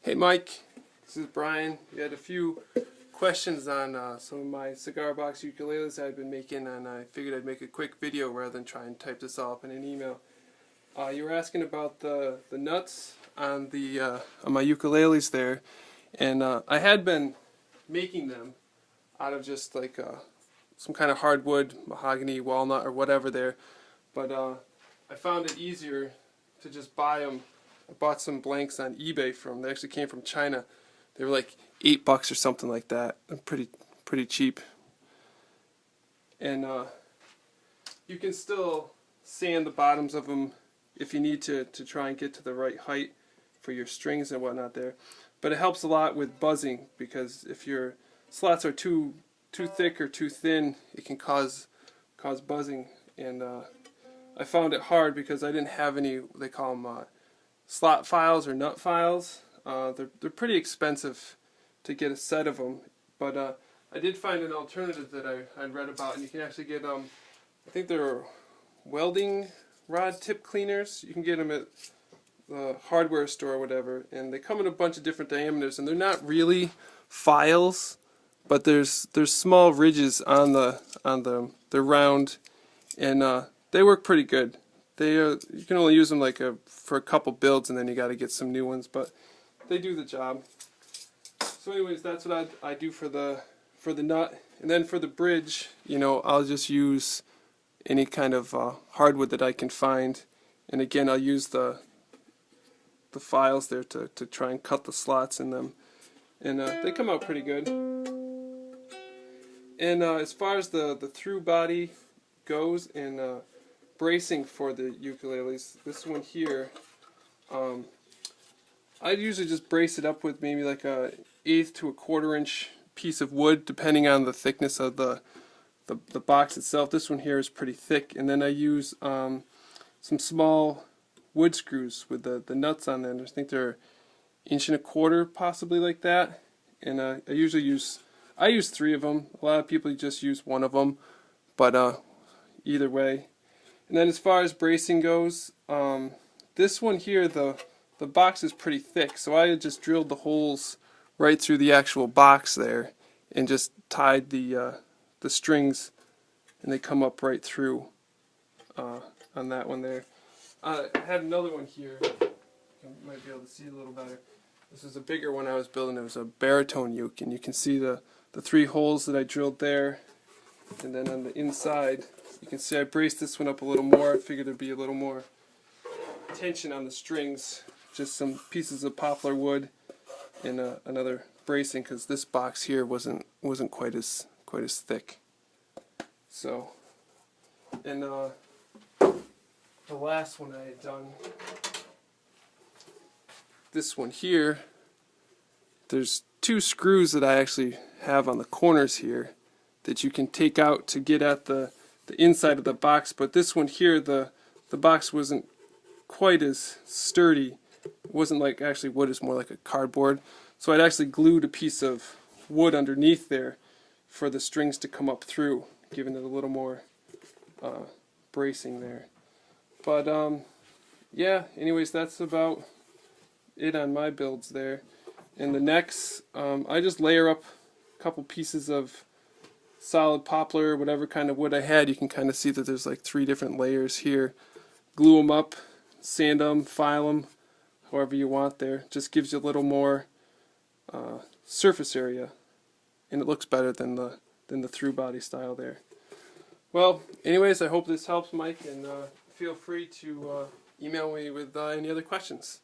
Hey Mike, this is Brian. You had a few questions on some of my cigar box ukuleles I've been making, and I figured I'd make a quick video rather than try and type this all up in an email. You were asking about the nuts on my ukuleles there, and I had been making them out of just like some kind of hardwood, mahogany, walnut, or whatever there, but I found it easier to just buy them. I bought some blanks on eBay they actually came from China. They were like $8 or something like that. They're pretty cheap. And you can still sand the bottoms of them if you need to try and get to the right height for your strings and whatnot there. But it helps a lot with buzzing, because if your slots are too thick or too thin, it can cause buzzing. And I found it hard because I didn't have any, they call them slot files or nut files. They're pretty expensive to get a set of them, but I did find an alternative that I'd read about, and you can actually get I think they're welding rod tip cleaners. You can get them at the hardware store or whatever, and they come in a bunch of different diameters, and they're not really files, but there's small ridges on them. They're round, and they work pretty good. You can only use them like for a couple builds, and then you got to get some new ones, but they do the job. So anyways, that's what I do for the nut. And then for the bridge, I'll just use any kind of hardwood that I can find, and again I'll use the files there to try and cut the slots in them, and they come out pretty good. And as far as the through body goes, and bracing for the ukuleles, this one here, I usually just brace it up with maybe like a 1/8 to 1/4 inch piece of wood, depending on the thickness of the box itself. This one here is pretty thick, and then I use some small wood screws with the nuts on them. I think they're 1.25 inches, possibly, like that. And I usually use 3 of them. A lot of people just use 1 of them, but either way. And then as far as bracing goes, this one here, the box is pretty thick, so I just drilled the holes right through the actual box there, and just tied the strings, and they come up right through on that one there. I had another one here. You might be able to see a little better. This is a bigger one I was building. It was a baritone uke, and you can see the 3 holes that I drilled there. And then on the inside, you can see I braced this one up a little more. I figured there'd be a little more tension on the strings. Just some pieces of poplar wood and another bracing, because this box here wasn't quite as thick. So, and the last one I had done, this one here, there's 2 screws that I actually have on the corners here that you can take out to get at the inside of the box, but this one here, the box wasn't quite as sturdy. It wasn't like actually wood, it's more like a cardboard. So I'd actually glued a piece of wood underneath there for the strings to come up through, giving it a little more bracing there. But yeah, anyways, that's about it on my builds there. And the necks, I just layer up a couple pieces of solid poplar, whatever kind of wood I had. You can kind of see that there's like 3 different layers here. Glue them up, sand them, file them, however you want there. Just gives you a little more surface area, and it looks better than the through body style there. Well, anyways, I hope this helps, Mike, and feel free to email me with any other questions.